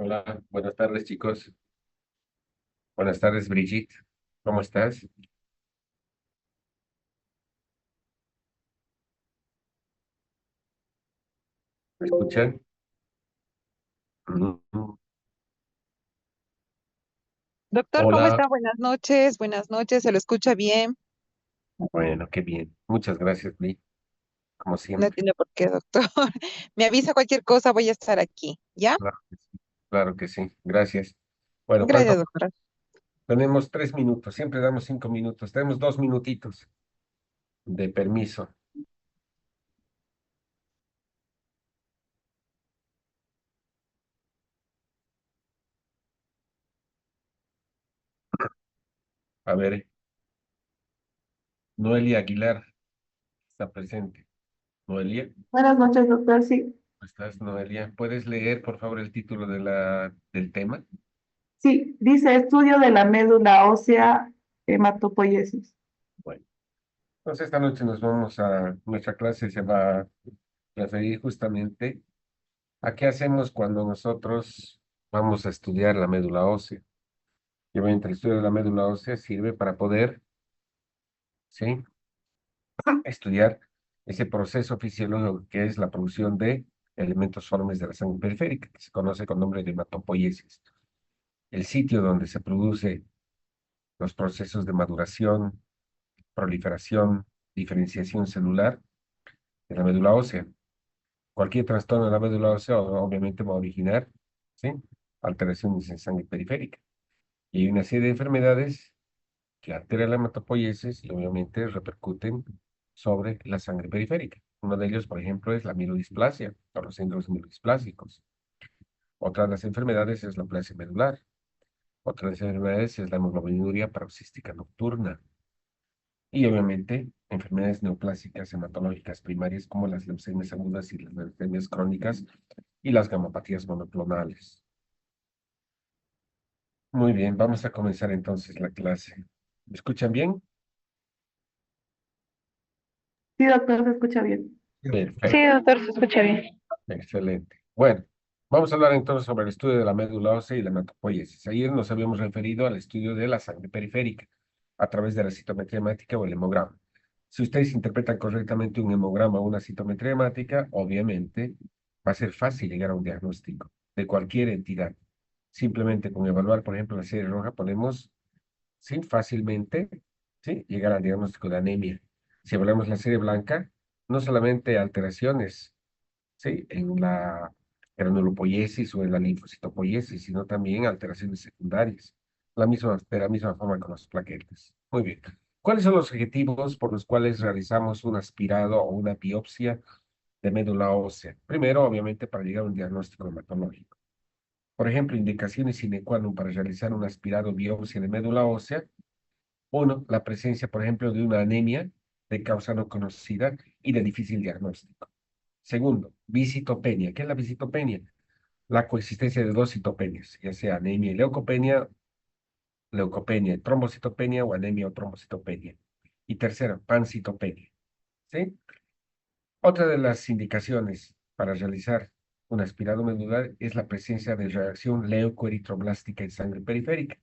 Hola, buenas tardes, chicos. Buenas tardes, Brigitte. ¿Cómo estás? ¿Me escuchan? Ujú. Doctor, ¿cómo Hola. está? Buenas noches, se lo escucha bien. Bueno, qué bien. Muchas gracias, Bri, como No siempre. tiene por qué, doctor. Me avisa cualquier cosa, voy a estar aquí, ¿ya? Claro que sí. Claro que sí. Gracias. Bueno, ¿cuánto? Gracias, doctora. Tenemos 3 minutos. Siempre damos 5 minutos. Tenemos 2 minutitos de permiso. A ver, Noelia Aguilar está presente. Noelia, Buenas noches, doctor. Sí, ¿cómo estás, Noelia? ¿Puedes leer, por favor, el título del tema? sí, dice estudio de la médula ósea hematopoiesis. Bueno. Entonces, esta noche nuestra clase se va a referir justamente a qué hacemos cuando nosotros vamos a estudiar la médula ósea. Y obviamente el estudio de la médula ósea sirve para poder, ¿sí?, estudiar ese proceso fisiológico que es la producción de elementos formes de la sangre periférica, que se conoce con nombre de hematopoiesis. El sitio donde se produce los procesos de maduración, proliferación, diferenciación celular de la médula ósea. Cualquier trastorno de la médula ósea obviamente va a originar, ¿sí?, alteraciones en sangre periférica. Y hay una serie de enfermedades que alteran la hematopoiesis y obviamente repercuten sobre la sangre periférica. Uno de ellos, por ejemplo, es la mielodisplasia o los síndromes mielodisplásicos. Otra de las enfermedades es la plasia medular. Otra de las enfermedades es la hemoglobinuria paroxística nocturna. Y obviamente enfermedades neoplásicas hematológicas primarias como las leucemias agudas y las leucemias crónicas y las gamopatías monoclonales. Muy bien, vamos a comenzar entonces la clase. ¿Me escuchan bien? Sí, doctor, se escucha bien. Perfecto, Sí, doctor, se escucha bien. excelente. Bueno, vamos a hablar entonces sobre el estudio de la médula ósea y la hematopoiesis. Ayer nos habíamos referido al estudio de la sangre periférica a través de la citometría hemática o el hemograma. Si ustedes interpretan correctamente un hemograma o una citometría hemática, obviamente va a ser fácil llegar a un diagnóstico de cualquier entidad. Simplemente con evaluar, por ejemplo, la serie roja, podemos, sí, fácilmente, sí, llegar al diagnóstico de anemia. Si evaluamos la serie blanca, no solamente alteraciones, sí, en la granulopoiesis o en la linfocitopoiesis, sino también alteraciones secundarias. De la misma forma con las plaquetas. Muy bien. ¿Cuáles son los objetivos por los cuales realizamos un aspirado o una biopsia de médula ósea? Primero, obviamente, para llegar a un diagnóstico hematológico. Por ejemplo, indicaciones sine qua non para realizar un aspirado biopsia de médula ósea. Uno, la presencia, por ejemplo, de una anemia de causa no conocida y de difícil diagnóstico. Segundo, visitopenia. ¿Qué es la visitopenia? La coexistencia de dos citopenias, ya sea anemia y leucopenia, trombocitopenia o anemia o trombocitopenia. Y tercero, pancitopenia. ¿Sí? Otra de las indicaciones para realizar un aspirado medular es la presencia de reacción leucoeritroblástica en sangre periférica.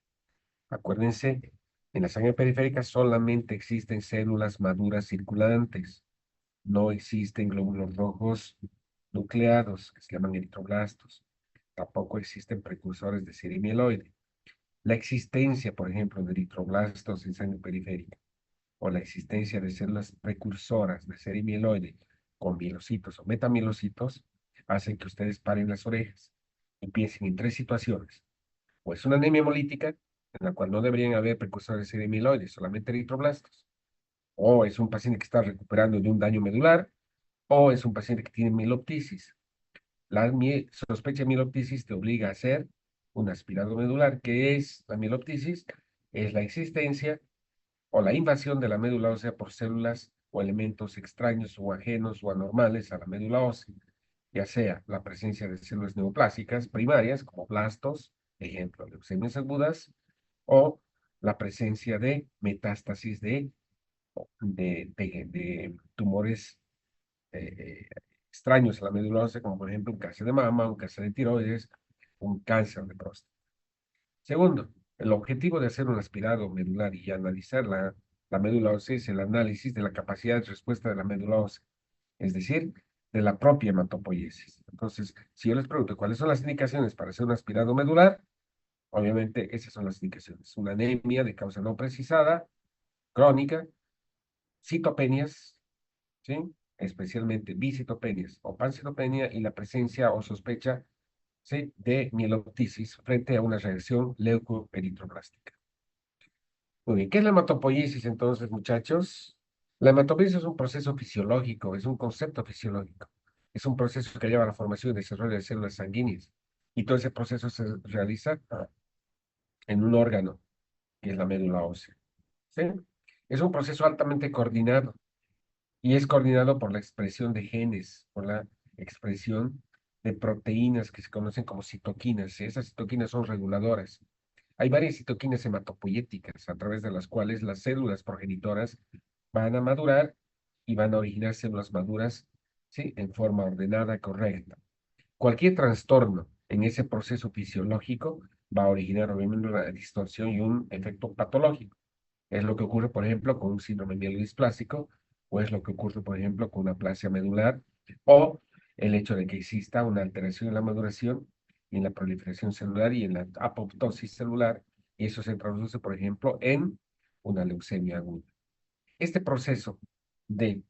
Acuérdense, en la sangre periférica solamente existen células maduras circulantes. No existen glóbulos rojos nucleados, que se llaman eritroblastos. Tampoco existen precursores de serie mieloide. La existencia, por ejemplo, de eritroblastos en sangre periférica o la existencia de células precursoras de serie mieloide con mielocitos o metamielocitos hacen que ustedes paren las orejas y piensen en tres situaciones. O es una anemia hemolítica, en la cual no deberían haber precursores de serie mieloide, solamente eritroblastos. O es un paciente que está recuperando de un daño medular, o es un paciente que tiene mieloptisis. La sospecha de mieloptisis te obliga a hacer un aspirado medular. ¿Qué es la mieloptisis? Es la existencia o la invasión de la médula ósea por células o elementos extraños o ajenos o anormales a la médula ósea, ya sea la presencia de células neoplásicas primarias, como blastos, ejemplo, leucemias agudas, o la presencia de metástasis de tumores extraños a la médula ósea, como por ejemplo un cáncer de mama, un cáncer de tiroides, un cáncer de próstata. Segundo, el objetivo de hacer un aspirado medular y analizar la médula ósea es el análisis de la capacidad de respuesta de la médula ósea, es decir, de la propia hematopoiesis. Entonces, si yo les pregunto cuáles son las indicaciones para hacer un aspirado medular, obviamente esas son las indicaciones. Una anemia de causa no precisada, crónica, citopenias, ¿sí? Especialmente bicitopenias o pancitopenia y la presencia o sospecha, ¿sí?, de mieloptisis frente a una reacción leucoeritroblástica. Muy bien, ¿qué es la hematopoiesis entonces, muchachos? La hematopoiesis es un proceso fisiológico, es un concepto fisiológico. Es un proceso que lleva a la formación y desarrollo de células sanguíneas. Y todo ese proceso se realiza en un órgano, que es la médula ósea. ¿Sí? Es un proceso altamente coordinado y es coordinado por la expresión de genes, por la expresión de proteínas que se conocen como citoquinas. Esas citoquinas son reguladoras. Hay varias citoquinas hematopoyéticas a través de las cuales las células progenitoras van a madurar y van a originar células maduras, ¿sí?, en forma ordenada, correcta. Cualquier trastorno en ese proceso fisiológico va a originar obviamente una distorsión y un efecto patológico. Es lo que ocurre, por ejemplo, con un síndrome mielodisplásico, o es lo que ocurre, por ejemplo, con una aplasia medular, o el hecho de que exista una alteración en la maduración y en la proliferación celular y en la apoptosis celular, y eso se traduce, por ejemplo, en una leucemia aguda. Este proceso de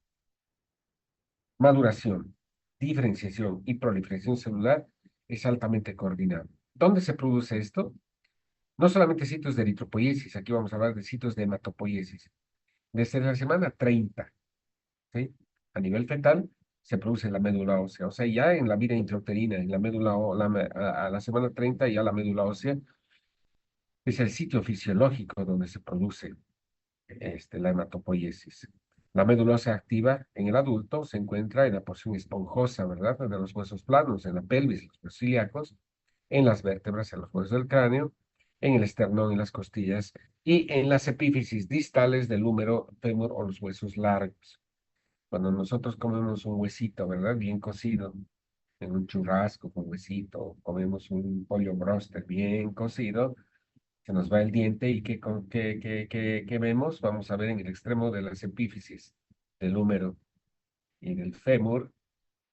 maduración, diferenciación y proliferación celular es altamente coordinado. ¿Dónde se produce esto? No solamente sitios de eritropoiesis, aquí vamos a hablar de sitios de hematopoiesis. Desde la semana 30, ¿sí?, a nivel fetal, se produce la médula ósea. O sea, ya en la vida intrauterina, en la médula, a la semana 30, ya la médula ósea es el sitio fisiológico donde se produce la hematopoiesis. La médula ósea activa en el adulto se encuentra en la porción esponjosa, ¿verdad?, de los huesos planos, en la pelvis, los huesos ilíacos, en las vértebras, en los huesos del cráneo, en el esternón, en las costillas y en las epífisis distales del húmero, fémur o los huesos largos. Cuando nosotros comemos un huesito, ¿verdad?, bien cocido, en un churrasco con huesito, comemos un pollo bróster bien cocido, se nos va el diente y ¿qué vemos? Vamos a ver en el extremo de las epífisis del húmero y del fémur,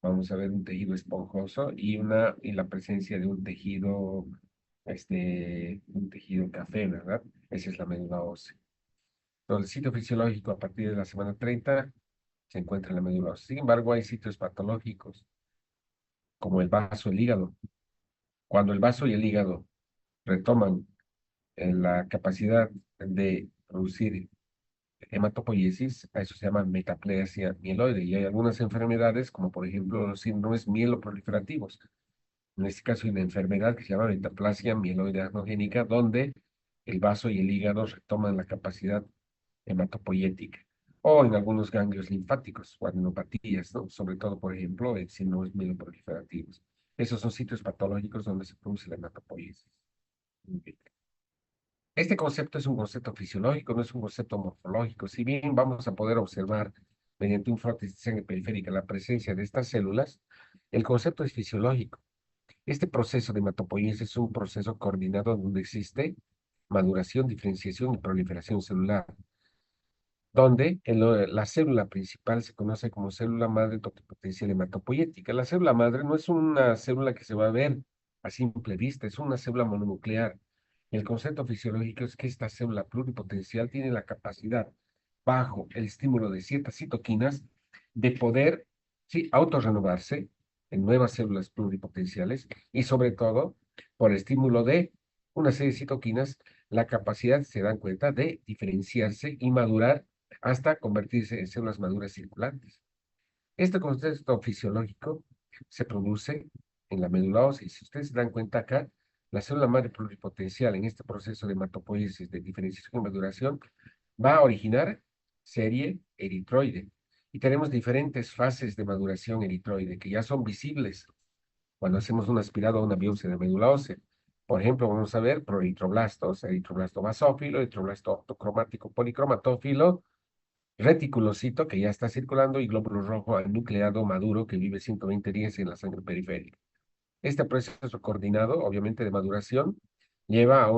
vamos a ver un tejido esponjoso y la presencia de un tejido café, ¿verdad? Esa es la médula ósea. Entonces, el sitio fisiológico a partir de la semana 30 se encuentra en la médula ósea. Sin embargo, hay sitios patológicos, como el vaso y el hígado. Cuando el vaso y el hígado retoman la capacidad de producir hematopoiesis, a eso se llama metaplesia mieloide. Y hay algunas enfermedades, como por ejemplo los síndromes mieloproliferativos. En este caso hay una enfermedad que se llama metaplasia mieloide anogénica, donde el vaso y el hígado retoman la capacidad hematopoyética. O en algunos ganglios linfáticos o adenopatías, ¿no? Sobre todo, por ejemplo, en síndromes mieloproliferativos. Esos son sitios patológicos donde se produce la hematopoiesis. Este concepto es un concepto fisiológico, no es un concepto morfológico. Si bien vamos a poder observar mediante un frotis de sangre periférica la presencia de estas células, el concepto es fisiológico. Este proceso de hematopoiesis es un proceso coordinado donde existe maduración, diferenciación y proliferación celular, donde la célula principal se conoce como célula madre totipotencial hematopoyética. La célula madre no es una célula que se va a ver a simple vista, es una célula mononuclear. El concepto fisiológico es que esta célula pluripotencial tiene la capacidad, bajo el estímulo de ciertas citoquinas, de poder, sí, autorrenovarse en nuevas células pluripotenciales y sobre todo, por estímulo de una serie de citoquinas, la capacidad, se dan cuenta, de diferenciarse y madurar hasta convertirse en células maduras circulantes. Este concepto fisiológico se produce en la médula ósea. Y si ustedes se dan cuenta acá, la célula madre pluripotencial en este proceso de hematopoiesis, de diferenciación y maduración, va a originar serie eritroide. Y tenemos diferentes fases de maduración eritroide que ya son visibles cuando hacemos un aspirado a una biopsia de médula ósea. Por ejemplo, vamos a ver proeritroblastos, eritroblasto basófilo, eritroblasto octocromático policromatófilo, reticulocito que ya está circulando y glóbulo rojo nucleado maduro que vive 120 días en la sangre periférica. Este proceso coordinado, obviamente de maduración, lleva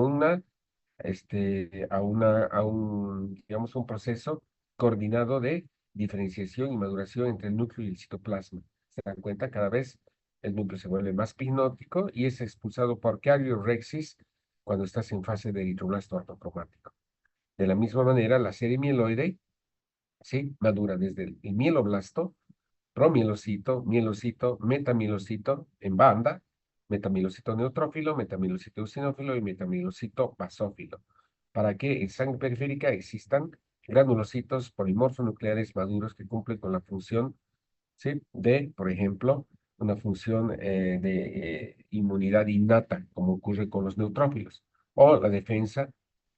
digamos, un proceso coordinado de diferenciación y maduración entre el núcleo y el citoplasma. Se dan cuenta, cada vez el núcleo se vuelve más pinótico y es expulsado por cariorexis cuando estás en fase de eritroblasto ortocromático. De la misma manera, la serie mieloide, ¿sí?, madura desde el mieloblasto, promielocito, mielocito, metamielocito en banda, metamielocito neutrófilo, metamielocito eosinófilo y metamielocito basófilo, para que en sangre periférica existan granulocitos polimorfonucleares maduros que cumplen con la función, ¿sí?, de, por ejemplo, una función de inmunidad innata, como ocurre con los neutrófilos, o la defensa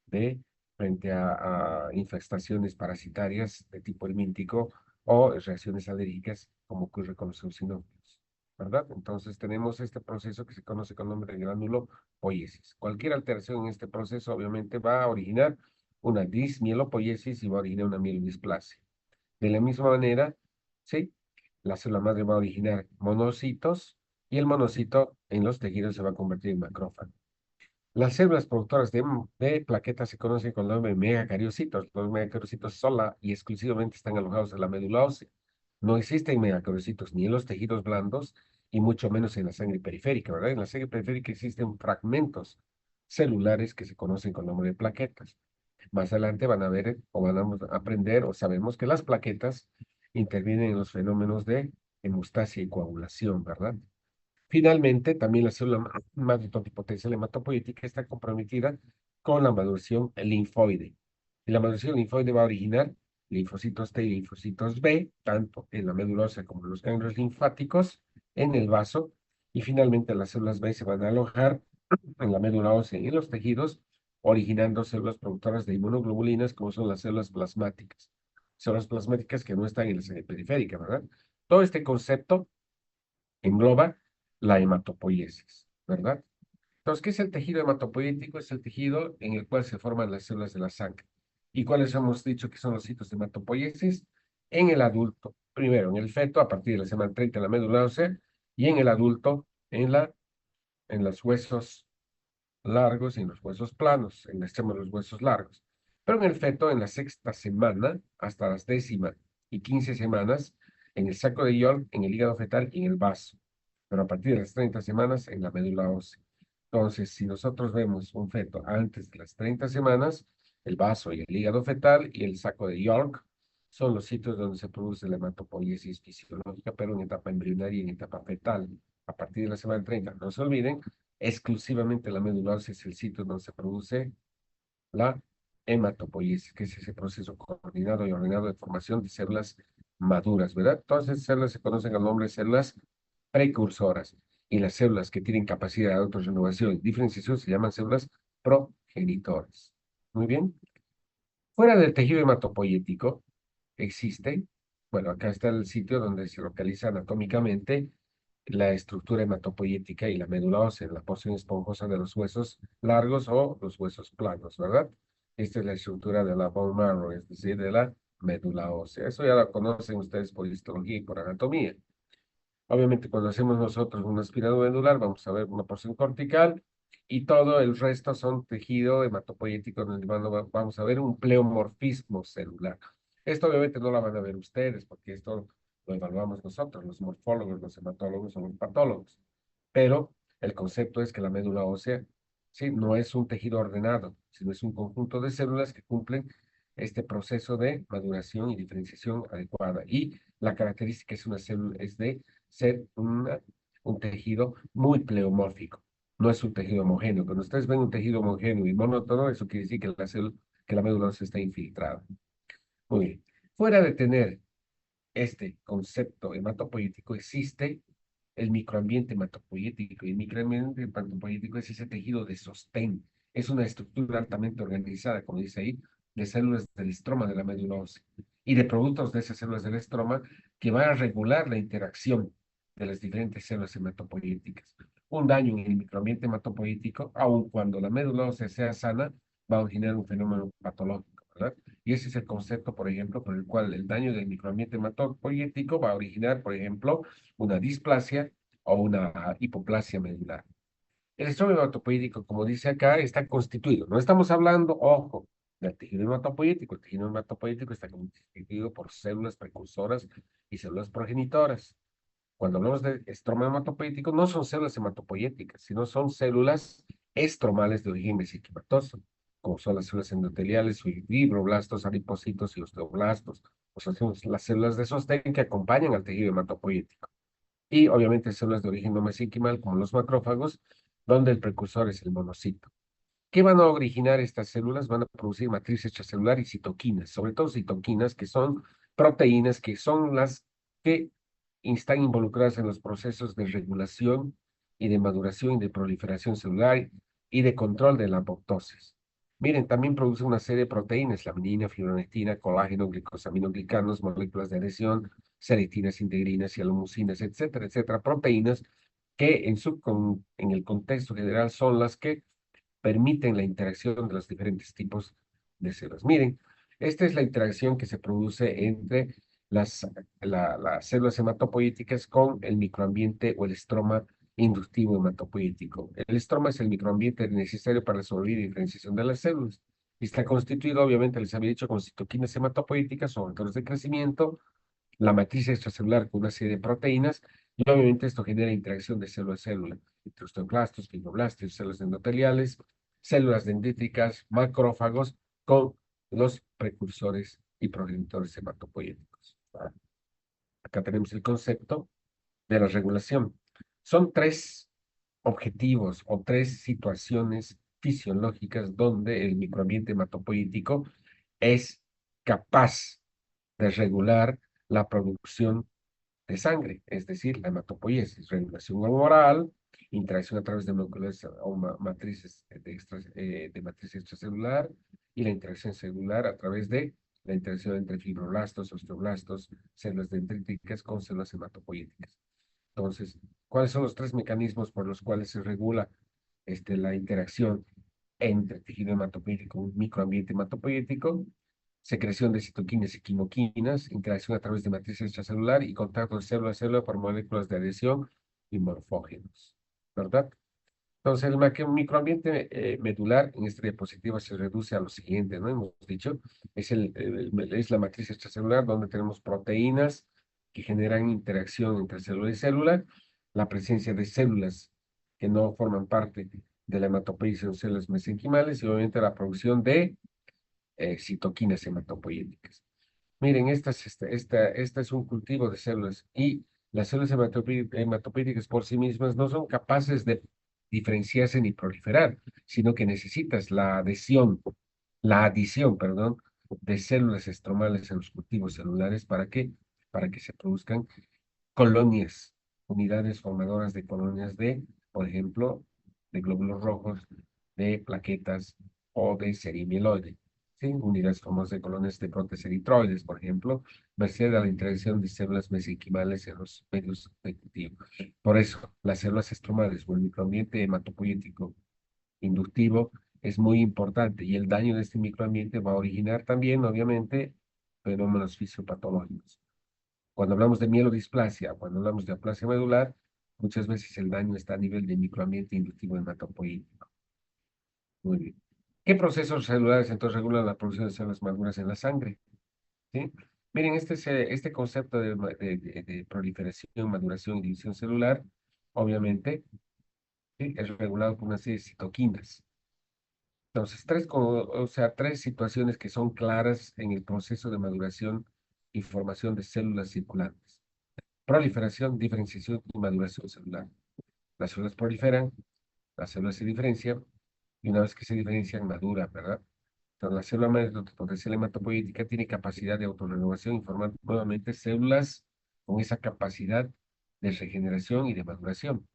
de frente a infestaciones parasitarias de tipo helmíntico o reacciones alérgicas, como ocurre con los eosinófilos, ¿verdad? Entonces tenemos este proceso que se conoce con nombre de gránulo poiesis. Cualquier alteración en este proceso obviamente va a originar una dismielopoiesis y va a originar una mielodisplasia. De la misma manera, ¿sí?, la célula madre va a originar monocitos y el monocito en los tejidos se va a convertir en macrófago. Las células productoras de plaquetas se conocen con el nombre de megacariocitos. Los megacariocitos sola y exclusivamente están alojados en la médula ósea. No existen megacariocitos ni en los tejidos blandos y mucho menos en la sangre periférica, ¿verdad? En la sangre periférica existen fragmentos celulares que se conocen con el nombre de plaquetas. Más adelante van a ver o van a aprender o sabemos que las plaquetas intervienen en los fenómenos de hemostasia y coagulación, ¿verdad? Finalmente, también la célula madre totipotencial hematopoietica está comprometida con la maduración linfoide. Y la maduración linfoide va a originar linfocitos T y linfocitos B, tanto en la médula ósea como en los ganglios linfáticos, en el vaso, y finalmente las células B se van a alojar en la médula ósea y en los tejidos, originando células productoras de inmunoglobulinas, como son las células plasmáticas. Células plasmáticas que no están en la sede periférica, ¿verdad? Todo este concepto engloba la hematopoiesis, ¿verdad? Entonces, ¿qué es el tejido hematopoyético? Es el tejido en el cual se forman las células de la sangre. ¿Y cuáles hemos dicho que son los sitios de hematopoiesis? En el adulto, primero en el feto, a partir de la semana 30 en la médula ósea, y en el adulto en los huesos largos y en los huesos planos, en el extremo de los huesos largos. Pero en el feto, en la sexta semana, hasta las 10ª y 15 semanas, en el saco de York, en el hígado fetal y en el vaso. Pero a partir de las 30 semanas, en la médula ósea. Entonces, si nosotros vemos un feto antes de las 30 semanas, el vaso y el hígado fetal y el saco de York son los sitios donde se produce la hematopoiesis fisiológica, pero en etapa embrionaria y en etapa fetal. A partir de la semana 30, no se olviden, exclusivamente la médula ósea es el sitio donde se produce la hematopoiesis, que es ese proceso coordinado y ordenado de formación de células maduras, ¿verdad? Todas esas células se conocen al nombre de células precursoras y las células que tienen capacidad de autorrenovación y diferenciación se llaman células progenitoras. Muy bien. Fuera del tejido hematopoyético existe, bueno, acá está el sitio donde se localiza anatómicamente la estructura hematopoyética y la médula ósea, la porción esponjosa de los huesos largos o los huesos planos, ¿verdad? Esta es la estructura de la bone marrow, es decir, de la médula ósea. Eso ya lo conocen ustedes por histología y por anatomía. Obviamente, cuando hacemos nosotros un aspirado medular, vamos a ver una porción cortical y todo el resto son tejido hematopoyético, donde vamos a ver un pleomorfismo celular. Esto obviamente no lo van a ver ustedes, porque esto lo evaluamos nosotros, los morfólogos, los hematólogos o los patólogos. Pero el concepto es que la médula ósea, sí, no es un tejido ordenado, sino es un conjunto de células que cumplen este proceso de maduración y diferenciación adecuada. Y la característica es una célula, es de ser un tejido muy pleomórfico. No es un tejido homogéneo. Cuando ustedes ven un tejido homogéneo y monótono, eso quiere decir que que la médula ósea está infiltrada. Muy bien. Fuera de tener este concepto hematopoyético, existe el microambiente hematopoyético. Y el microambiente hematopoyético es ese tejido de sostén. Es una estructura altamente organizada, como dice ahí, de células del estroma de la médula ósea y de productos de esas células del estroma que van a regular la interacción de las diferentes células hematopoyéticas. Un daño en el microambiente hematopoyético, aun cuando la médula ósea sea sana, va a originar un fenómeno patológico, ¿verdad? Y ese es el concepto, por ejemplo, por el cual el daño del microambiente hematopoyético va a originar, por ejemplo, una displasia o una hipoplasia medular. El estroma hematopoyético, como dice acá, está constituido. No estamos hablando, ojo, del tejido hematopoyético. El tejido hematopoyético está constituido por células precursoras y células progenitoras. Cuando hablamos de estroma hematopoyético, no son células hematopoyéticas, sino son células estromales de origen mesenquimatoso, como son las células endoteliales, fibroblastos, adipocitos y osteoblastos. O sea, son las células de sostén que acompañan al tejido hematopoyético. Y obviamente células de origen no mesenquimal, como los macrófagos, donde el precursor es el monocito. ¿Qué van a originar estas células? Van a producir matriz extracelular y citoquinas, sobre todo citoquinas, que son proteínas, que son las que están involucradas en los procesos de regulación y de maduración y de proliferación celular y de control de la apoptosis. Miren, también produce una serie de proteínas, laminina, fibronectina, colágeno, glicosaminoglicanos, moléculas de adhesión, seritinas, integrinas, hialomucinas, etcétera, etcétera, proteínas que en el contexto general son las que permiten la interacción de los diferentes tipos de células. Miren, esta es la interacción que se produce entre las células hematopoyéticas con el microambiente o el estroma inductivo hematopoyético. El estroma es el microambiente necesario para resolver la diferenciación de las células. Y está constituido, obviamente, les había dicho, con citoquinas hematopoyéticas o factores de crecimiento, la matriz extracelular con una serie de proteínas, y obviamente esto genera interacción de célula a célula, entre osteoblastos, fibroblastos, células endoteliales, células dendríticas, macrófagos, con los precursores y progenitores hematopoyéticos. Acá tenemos el concepto de la regulación. Son tres objetivos o tres situaciones fisiológicas donde el microambiente hematopoyético es capaz de regular la producción de sangre, es decir, la hematopoiesis, regulación humoral, interacción a través de moléculas o matrices de matriz extracelular y la interacción celular a través de la interacción entre fibroblastos, osteoblastos, células dendríticas con células hematopoyéticas. Entonces, ¿cuáles son los tres mecanismos por los cuales se regula la interacción entre tejido hematopoyético y microambiente hematopoyético? Secreción de citoquinas y quimoquinas, interacción a través de matriz extracelular y contacto de célula a célula por moléculas de adhesión y morfógenos, ¿verdad? Entonces, el microambiente medular en esta diapositiva se reduce a lo siguiente, ¿no? Hemos dicho, es la matriz extracelular donde tenemos proteínas que generan interacción entre célula y célula, la presencia de células que no forman parte de la hematopoiesis o células mesenquimales y obviamente la producción de citoquinas hematopoyéticas. Miren, esta es un cultivo de células y las células hematopoyéticas por sí mismas no son capaces de diferenciarse ni proliferar, sino que necesitas la adición, perdón, de células estromales en los cultivos celulares para que se produzcan colonias, unidades formadoras de colonias de, por ejemplo, de glóbulos rojos, de plaquetas o de serimieloide. ¿Sí? Unidades famosas de colonias de protes eritroides, por ejemplo, merced a la interacción de células mesenquimales en los medios de cultivo. Por eso, las células estromales o el microambiente hematopoyético inductivo es muy importante y el daño de este microambiente va a originar también, obviamente, fenómenos fisiopatológicos. Cuando hablamos de mielodisplasia, cuando hablamos de aplasia medular, muchas veces el daño está a nivel de microambiente inductivo hematopoyético. Muy bien. ¿Qué procesos celulares entonces regulan la producción de células maduras en la sangre? ¿Sí? Miren, este concepto de proliferación, maduración y división celular, obviamente, ¿sí? Es regulado por una serie de citoquinas. Entonces, o sea, tres situaciones que son claras en el proceso de maduración y formación de células circulantes. Proliferación, diferenciación y maduración celular. Las células proliferan, las células se diferencian, y una vez que se diferencian, maduran, ¿verdad? Entonces, la célula potencial hematopoyética tiene capacidad de autorrenovación y formar nuevamente células con esa capacidad de regeneración y de maduración.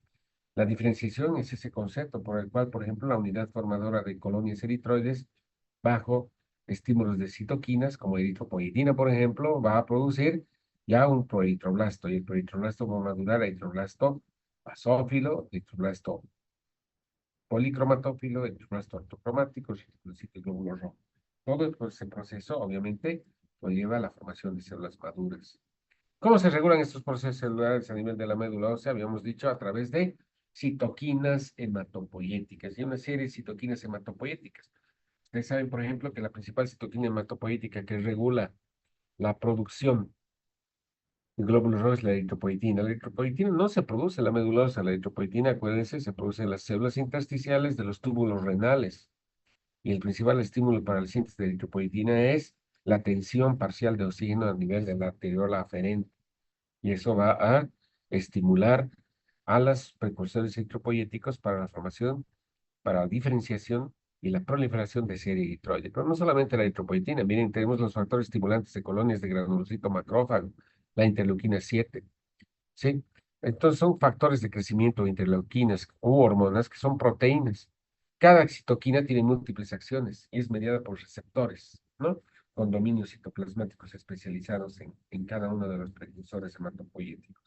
La diferenciación es ese concepto por el cual, por ejemplo, la unidad formadora de colonias eritroides, bajo estímulos de citoquinas, como eritropoietina, por ejemplo, va a producir ya un proeritroblasto, y el proeritroblasto va a madurar a eritroblasto basófilo, eritroblasto policromatófilo, eritroblasto ortocromático, reticulocito y glóbulo rojo. Todo ese proceso, obviamente, lo lleva a la formación de células maduras. ¿Cómo se regulan estos procesos celulares a nivel de la médula ósea? Habíamos dicho a través de citoquinas hematopoyéticas y una serie de citoquinas hematopoyéticas. Ustedes saben, por ejemplo, que la principal citoquina hematopoyética que regula la producción de glóbulos rojos es la eritropoyetina. La eritropoyetina no se produce en la médula ósea. La eritropoyetina, acuérdense, se produce en las células intersticiales de los túbulos renales. Y el principal estímulo para la síntesis de eritropoyetina es la tensión parcial de oxígeno a nivel de la arteriola aferente. Y eso va a estimular a los precursores eritropoyéticos para la formación, para la diferenciación y la proliferación de serie eritroide. Pero no solamente la eritropoyetina, miren, tenemos los factores estimulantes de colonias de granulocito macrófago, la interleuquina 7, ¿sí? Entonces son factores de crecimiento de interleuquinas u hormonas que son proteínas. Cada citoquina tiene múltiples acciones y es mediada por receptores, ¿no? Con dominios citoplasmáticos especializados en cada uno de los precursores hematopoyéticos.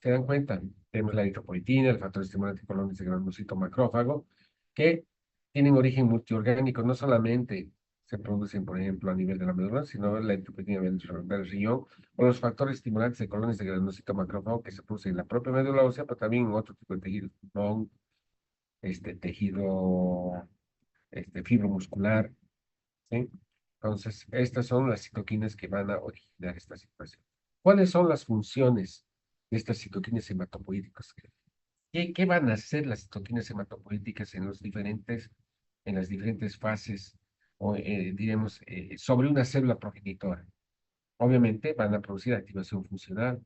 ¿Se dan cuenta? Tenemos la eritropoyetina, el factor estimulante colonias de granulocito macrófago, que tienen origen multiorgánico, no solamente se producen, por ejemplo, a nivel de la médula, sino la eritropoyetina del riñón, o los factores estimulantes de colonias de granulocito macrófago que se producen en la propia médula ósea, pero también en otro tipo de tejidos, pulmón, tejido, fibromuscular, ¿sí? Entonces, estas son las citoquinas que van a originar esta situación. ¿Cuáles son las funciones de estas citoquinas hematopoyéticas? ¿Qué van a hacer las citoquinas hematopoyéticas en las diferentes fases, o diremos, sobre una célula progenitora? Obviamente van a producir activación funcional,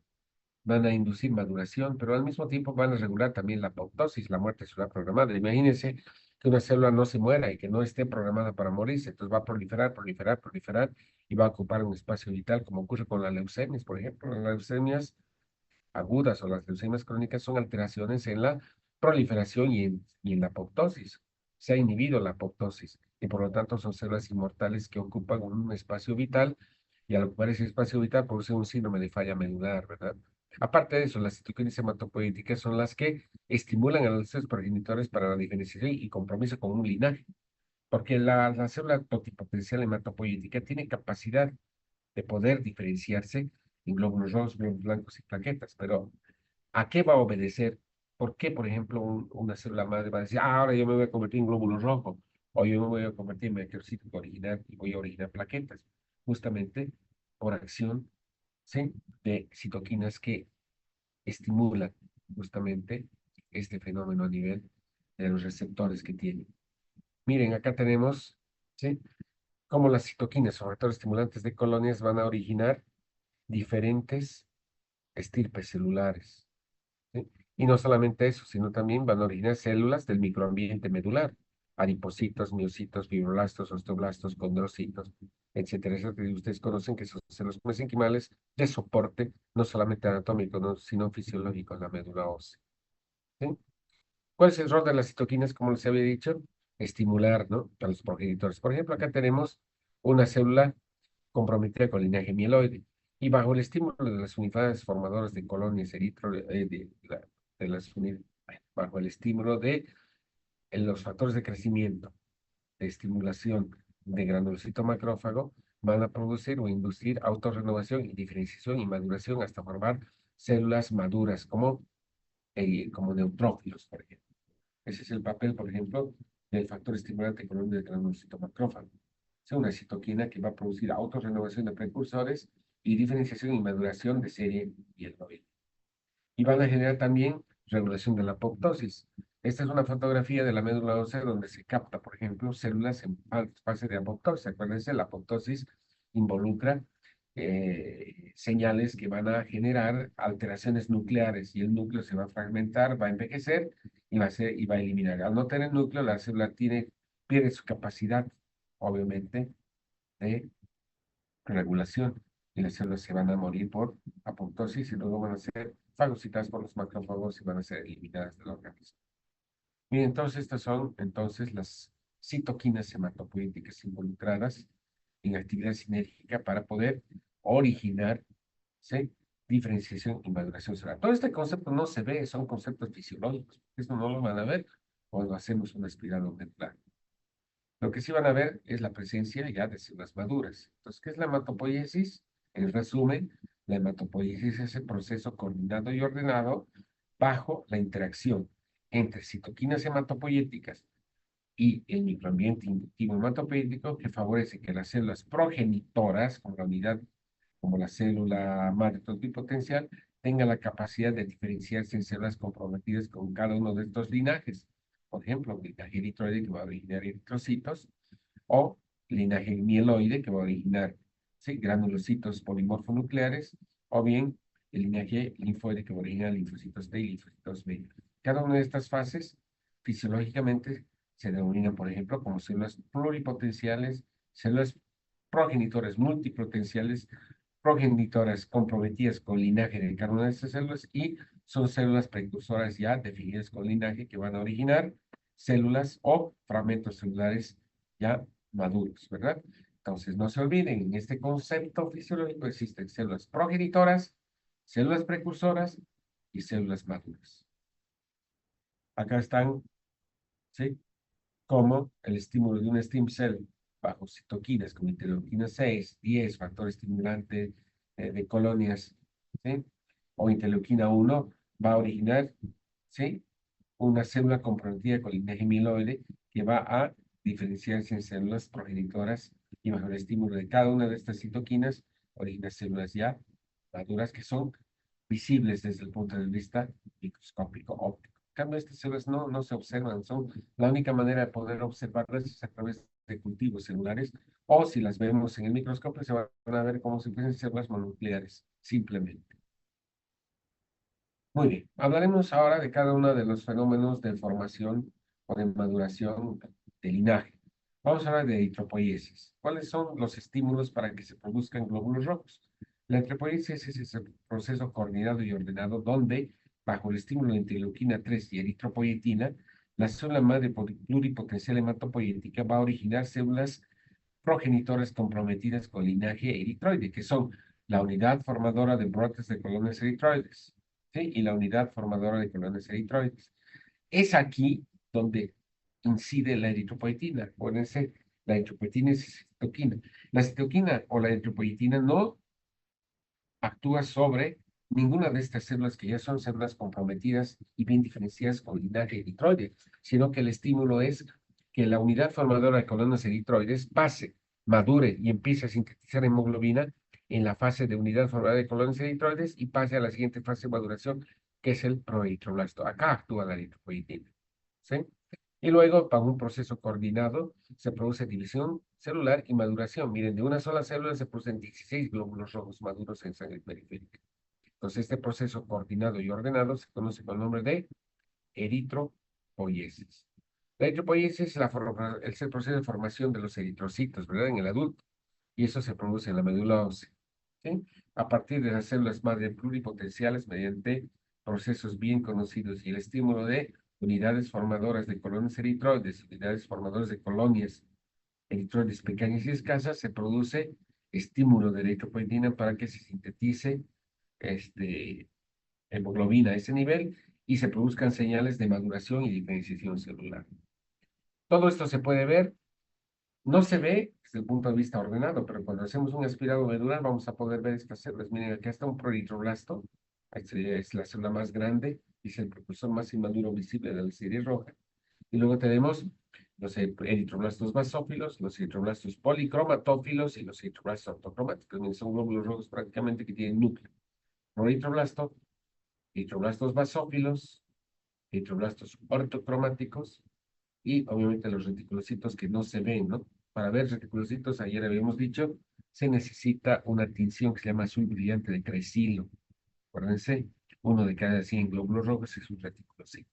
van a inducir maduración, pero al mismo tiempo van a regular también la apoptosis, la muerte celular programada. Imagínense que una célula no se muera y que no esté programada para morirse, entonces va a proliferar, proliferar, proliferar y va a ocupar un espacio vital, como ocurre con las leucemias, por ejemplo. Las leucemias agudas o las leucemias crónicas son alteraciones en la proliferación y en la apoptosis. Se ha inhibido la apoptosis y por lo tanto son células inmortales que ocupan un espacio vital y al ocupar ese espacio vital produce un síndrome de falla medular, ¿verdad? Aparte de eso, las citoquinas hematopoyéticas son las que estimulan a los seres progenitores para la diferenciación y compromiso con un linaje, porque la célula totipotencial hematopoyética tiene capacidad de poder diferenciarse en glóbulos rojos, glóbulos blancos y plaquetas, pero ¿a qué va a obedecer? ¿Por qué, por ejemplo, una célula madre va a decir, ah, ahora yo me voy a convertir en glóbulo rojo, o yo me voy a convertir en meteorocito original y voy a originar plaquetas? Justamente por acción, ¿sí?, de citoquinas que estimulan justamente este fenómeno a nivel de los receptores que tienen. Miren, acá tenemos, ¿sí?, cómo las citoquinas o factores estimulantes de colonias van a originar diferentes estirpes celulares, ¿sí? Y no solamente eso, sino también van a originar células del microambiente medular, adipocitos, miocitos, fibroblastos, osteoblastos, condrocitos, etcétera. Eso que ustedes conocen que son células mesenquimales de soporte, no solamente anatómico, sino fisiológico en la médula ósea, ¿sí? ¿Cuál es el rol de las citoquinas? Como les había dicho, estimular, ¿no?, a los progenitores. Por ejemplo, acá tenemos una célula comprometida con linaje mieloide. Y bajo el estímulo de las unidades formadoras de colonias bajo el estímulo de los factores de crecimiento, de estimulación de granulocito macrófago, van a producir o inducir autorrenovación y diferenciación y maduración hasta formar células maduras, como neutrófilos, por ejemplo. Ese es el papel, por ejemplo, del factor estimulante colónico de granulocito macrófago. Es una citoquina que va a producir autorrenovación de precursores y diferenciación y maduración de serie y el novio. Y van a generar también regulación de la apoptosis. Esta es una fotografía de la médula ósea donde se capta, por ejemplo, células en fase de apoptosis. Acuérdense, la apoptosis involucra señales que van a generar alteraciones nucleares y el núcleo se va a fragmentar, va a envejecer y va a eliminar. Al no tener núcleo, la célula pierde su capacidad, obviamente, de regulación y las células se van a morir por apoptosis y luego van a ser fagocitadas por los macrófagos y van a ser eliminadas del organismo. Bien, entonces estas son entonces las citoquinas hematopoyéticas involucradas en actividad sinérgica para poder originar, ¿sí?, diferenciación y maduración celular. Todo este concepto no se ve, son conceptos fisiológicos. Esto no lo van a ver cuando hacemos una espiral aumentar. Lo que sí van a ver es la presencia ya de células maduras. Entonces, ¿qué es la hematopoiesis? En resumen, La hematopoiesis es el proceso coordinado y ordenado bajo la interacción entre citoquinas hematopoyéticas y el microambiente inductivo hematopoyético que favorece que las células progenitoras, como la unidad, como la célula madre totipotencial, tenga la capacidad de diferenciarse en células comprometidas con cada uno de estos linajes. Por ejemplo, el linaje eritroide que va a originar eritrocitos, o linaje mieloide que va a originar, ¿sí?, granulocitos polimorfonucleares, o bien el linaje linfoide que va a originar linfocitos T y linfocitos B. Cada una de estas fases fisiológicamente se denominan, por ejemplo, como células pluripotenciales, células progenitoras multipotenciales, progenitoras comprometidas con linaje de cada una de estas células, y son células precursoras ya definidas con linaje que van a originar células o fragmentos celulares ya maduros, ¿verdad? Entonces, no se olviden, en este concepto fisiológico existen células progenitoras, células precursoras y células maduras. Acá están, ¿sí?, como el estímulo de una stem cell bajo citoquinas como interleuquina 6, 10, factor estimulante de colonias, ¿sí?, o interleuquina 1, va a originar, ¿sí?, una célula comprometida con linaje mieloide que va a diferenciarse en células progenitoras y bajo el estímulo de cada una de estas citoquinas origina células ya maduras que son visibles desde el punto de vista microscópico óptico. En cambio, estas células no se observan, son la única manera de poder observarlas es a través de cultivos celulares, o si las vemos en el microscopio se van a ver como si fuesen células mononucleares, simplemente. Muy bien, hablaremos ahora de cada uno de los fenómenos de formación o de maduración de linaje. Vamos a hablar de eritropoiesis. ¿Cuáles son los estímulos para que se produzcan glóbulos rojos? La eritropoiesis es ese proceso coordinado y ordenado donde, bajo el estímulo de interleuquina 3 y eritropoietina, la célula madre pluripotencial hematopoyética va a originar células progenitoras comprometidas con linaje eritroide, que son la unidad formadora de brotes de colonias eritroides, ¿sí?, y la unidad formadora de colonias eritroides. Es aquí donde incide la eritropoietina. Acuérdense, la eritropoietina es citoquina. La citoquina o la eritropoietina no actúa sobre ninguna de estas células que ya son células comprometidas y bien diferenciadas con linaje eritroide, sino que el estímulo es que la unidad formadora de colonias eritroides pase, madure y empiece a sintetizar hemoglobina en la fase de unidad formadora de colonias eritroides y pase a la siguiente fase de maduración, que es el proeritroblasto. Acá actúa la eritropoietina, ¿sí? Y luego, para un proceso coordinado, se produce división celular y maduración. Miren, de una sola célula se producen 16 glóbulos rojos maduros en sangre periférica. Entonces, este proceso coordinado y ordenado se conoce con el nombre de eritropoiesis. La eritropoiesis es el proceso de formación de los eritrocitos, ¿verdad?, en el adulto. Y eso se produce en la médula ósea, ¿sí?, a partir de las células madre pluripotenciales mediante procesos bien conocidos y el estímulo de unidades formadoras de colonias eritroides, unidades formadoras de colonias eritroides pequeñas y escasas, se produce estímulo de eritropoietina para que se sintetice hemoglobina a ese nivel y se produzcan señales de maduración y diferenciación celular. Todo esto se puede ver, no se ve desde el punto de vista ordenado, pero cuando hacemos un aspirado medular vamos a poder ver estas células. Miren, aquí está un proeritroblasto, es la célula más grande y es el precursor más inmaduro visible de la serie roja. Y luego tenemos los eritroblastos basófilos, los eritroblastos policromatófilos y los eritroblastos ortocromáticos. Son glóbulos rojos prácticamente que tienen núcleo. Proeritroblasto, eritroblastos basófilos, eritroblastos ortocromáticos y obviamente los reticulocitos que no se ven, ¿no? Para ver reticulocitos, ayer habíamos dicho, se necesita una tinción que se llama azul brillante de crescilo. Acuérdense, uno de cada 100 glóbulos rojos es un reticulocito.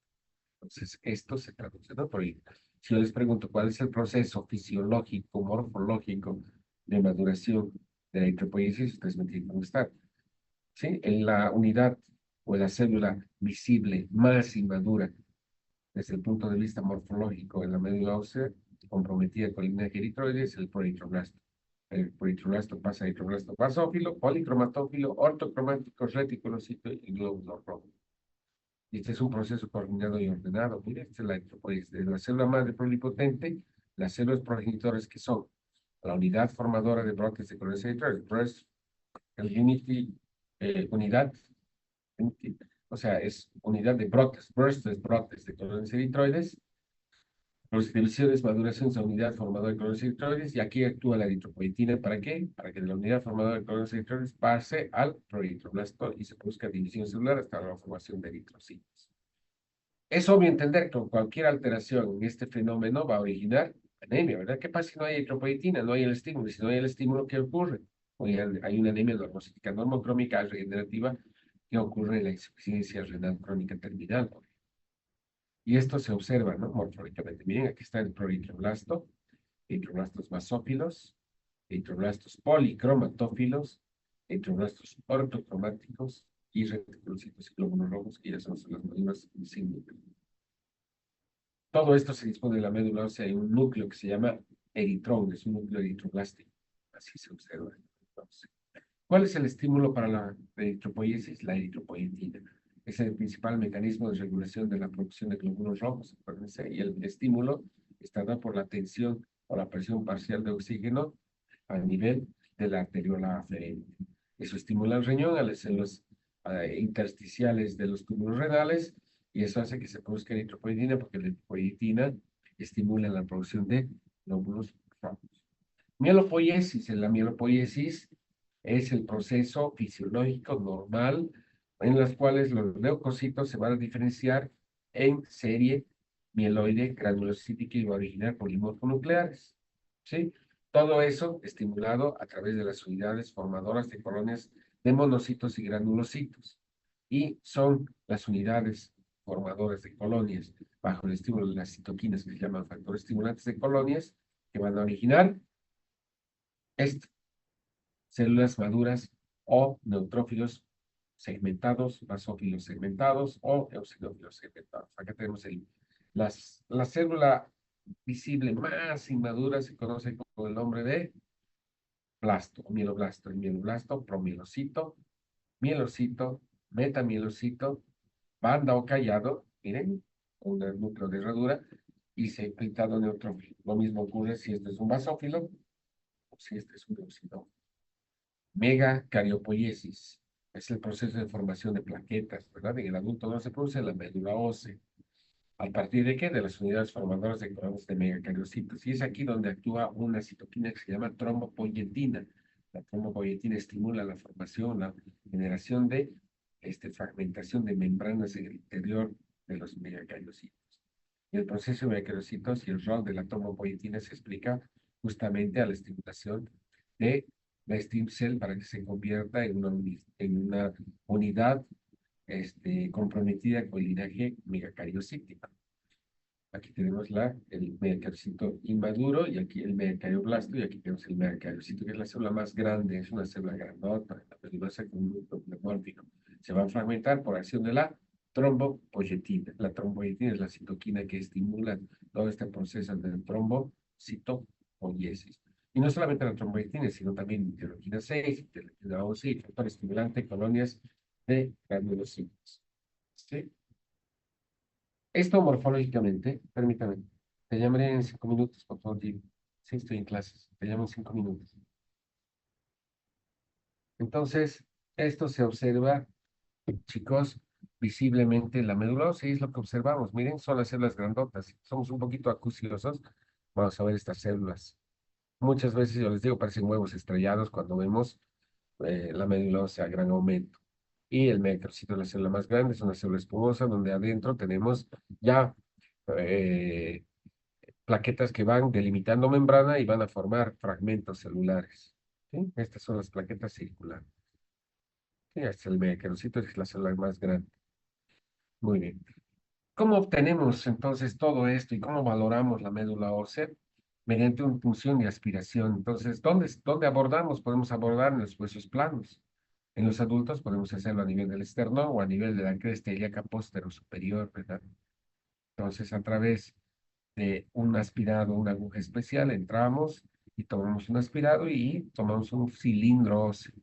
Entonces, esto se traduce, ¿no? Por ahí. Si yo les pregunto cuál es el proceso fisiológico, morfológico de maduración de la eritropoiesis, ustedes me tienen que contestar, ¿sí? En la unidad o en la célula visible más inmadura desde el punto de vista morfológico en la médula ósea, comprometida con linaje eritroide, es el proeritroblasto. El proeritroblasto pasa a eritroblasto basófilo, policromatófilo, ortocromático, reticulocito y glóbulo rojo. Y este es un proceso coordinado y ordenado. Mira, esta es la eritropoiesis. Desde la célula madre pluripotente, las células progenitoras que son la unidad formadora de brotes de colonias eritroides, el unity unidad, o sea, es unidad de brotes, burst es brotes de colonias eritroides, divisiones, maduración de unidad formadora de colonias eritroides, y aquí actúa la eritropoietina, ¿para qué? Para que de la unidad formadora de colonias eritroides pase al proeritroblasto y se produzca división celular hasta la formación de eritrocitos. Es obvio entender que cualquier alteración en este fenómeno va a originar anemia, ¿verdad? ¿Qué pasa si no hay eritropoietina? No hay el estímulo. Y si no hay el estímulo, ¿qué ocurre? Hay una anemia normocítica normocrómica regenerativa que ocurre en la insuficiencia renal crónica terminal. Y esto se observa, ¿no? Morfológicamente. Miren, aquí está el proeritroblasto, eritroblastos basófilos, eritroblastos policromatófilos, eritroblastos ortocromáticos y reticulocitos y glóbulos rojos, que ya son las moléculas sin núcleo. Todo esto se dispone de la médula ósea en un núcleo que se llama eritrón, es un núcleo eritroblástico. Así se observa. Entonces, ¿cuál es el estímulo para la eritropoiesis? La eritropoietina. Es el principal mecanismo de regulación de la producción de glóbulos rojos, acuérdense, y el estímulo está dado por la tensión o la presión parcial de oxígeno a nivel de la arteriola aferente. Eso estimula el riñón a las células intersticiales de los túbulos renales y eso hace que se produzca eritropoietina porque la eritropoietina estimula la producción de glóbulos rojos. Mielopoiesis. En la mielopoiesis es el proceso fisiológico normal en las cuales los leucocitos se van a diferenciar en serie mieloide granulocítica y va a originar polimorfonucleares. ¿Sí? Todo eso estimulado a través de las unidades formadoras de colonias de monocitos y granulocitos. Y son las unidades formadoras de colonias bajo el estímulo de las citoquinas que se llaman factores estimulantes de colonias que van a originar esto, células maduras o neutrófilos segmentados, basófilos segmentados o eosinófilos segmentados. Acá tenemos la célula visible más inmadura, se conoce con el nombre de blasto, o mieloblasto. El mieloblasto, promielocito, mielocito, metamielocito, banda o callado, miren, un núcleo de herradura, y segmentado neutrófilo. Lo mismo ocurre si este es un basófilo o si este es un eosinófilo. Megacariopoiesis es el proceso de formación de plaquetas, ¿verdad? En el adulto no se produce en la médula ósea. ¿A partir de qué? De las unidades formadoras de colonias de megacariocitos. Y es aquí donde actúa una citoquina que se llama trombopoietina. La trombopoietina estimula la formación, la generación de fragmentación de membranas en el interior de los megacariocitos. Y el proceso de megacariocitos y el rol de la trombopoietina se explica justamente a la estimulación de la stem cell para que se convierta en una unidad comprometida con el linaje megacariocítico. Aquí tenemos el megacariocito inmaduro y aquí el megacarioblasto y aquí tenemos el megacariocito, que es la célula más grande, es una célula grandota, la peludosa con un núcleo pneumórfico. Se va a fragmentar por acción de la trombopoietina. La trombopoietina es la citoquina que estimula todo este proceso de trombocitopoiesis. Y no solamente la trombopoietina, sino también interleuquina 6, interleuquina 11 y factor estimulante, colonias de granulocitos. ¿Sí? Esto morfológicamente, permítame, te llamaré en 5 minutos, por favor, Jimmy. Sí, estoy en clases, te llamo en 5 minutos. Entonces, esto se observa, chicos, visiblemente en la médula ósea, y es lo que observamos. Miren, son las células grandotas. Somos un poquito acuciosos. Vamos a ver estas células. Muchas veces yo les digo, parecen huevos estrellados cuando vemos la médula ósea a gran aumento. Y el megacariocito es la célula más grande, es una célula espumosa donde adentro tenemos ya plaquetas que van delimitando membrana y van a formar fragmentos celulares. ¿Sí? Estas son las plaquetas circulares. Sí, este es el megacarocito, es la célula más grande. Muy bien. ¿Cómo obtenemos entonces todo esto y cómo valoramos la médula ósea? Mediante una punción de aspiración. Entonces, ¿dónde abordamos? Podemos abordar en los huesos planos. En los adultos podemos hacerlo a nivel del esternón o a nivel de la cresta ilíaca posterior superior, ¿verdad? Entonces, a través de un aspirado, una aguja especial, entramos y tomamos un aspirado y tomamos un cilindro óseo,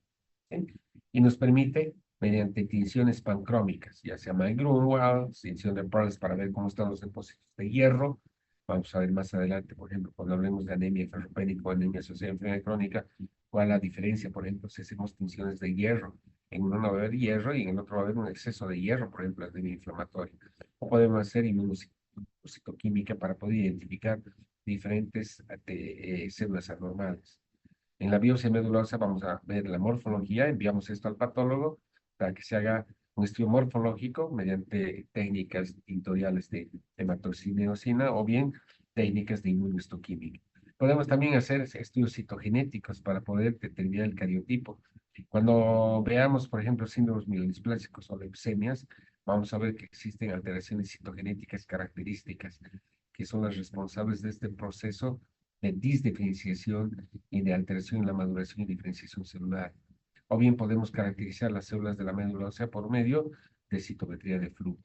¿sí? Y nos permite, mediante tinciones pancrómicas, ya sea Grunwald, tinción de Pearls para ver cómo están los depósitos de hierro. Vamos a ver más adelante, por ejemplo, cuando hablemos de anemia ferropénica o anemia asociada a enfermedad crónica, cuál es la diferencia, por ejemplo, si hacemos tinciones de hierro En uno no va a haber hierro y en el otro va a haber un exceso de hierro, por ejemplo, la inflamatoria. O podemos hacer inmunocitoquímica para poder identificar diferentes células anormales. En la biopsia medulosa vamos a ver la morfología, enviamos esto al patólogo para que se haga un estudio morfológico mediante técnicas tintoriales de hematoxina o bien técnicas de inmunohistoquímica. Podemos también hacer estudios citogenéticos para poder determinar el cariotipo. Cuando veamos, por ejemplo, síndromes mielodisplásicos o leucemias, vamos a ver que existen alteraciones citogenéticas características que son las responsables de este proceso de disdiferenciación y de alteración en la maduración y diferenciación celular. O bien podemos caracterizar las células de la médula ósea por medio de citometría de flujo.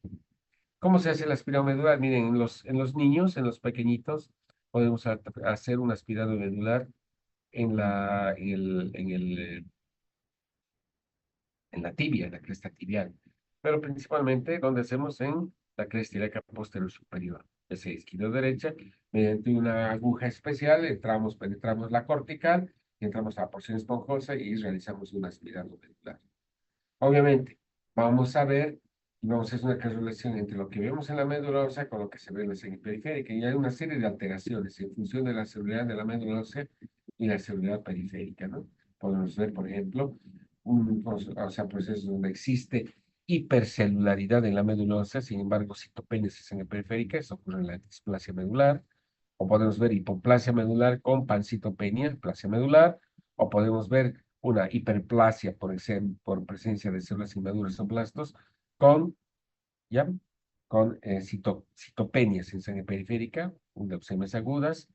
¿Cómo se hace el aspirado medular? Miren, en los niños, en los pequeñitos, podemos hacer un aspirado medular en la tibia, en la cresta tibial, pero principalmente donde hacemos en la cresta ilíaca posterior superior, ya sea izquierda o derecha, mediante una aguja especial, penetramos la cortical, entramos a la porción esponjosa y realizamos un aspirado medular. Obviamente, vamos a ver y vamos a hacer una correlación entre lo que vemos en la médula ósea con lo que se ve en la sangre periférica. Y hay una serie de alteraciones en función de la celularidad de la médula ósea y la celularidad periférica, ¿no? Podemos ver, por ejemplo, procesos donde existe hipercelularidad en la médula ósea, sin embargo, citopenias en sangre periférica, eso ocurre en la displasia medular. O podemos ver hipoplasia medular con pancitopenia, plasia medular, o podemos ver una hiperplasia por presencia de células inmaduras o blastos con, ¿ya? Con citopenias en sangre periférica, leucemias agudas,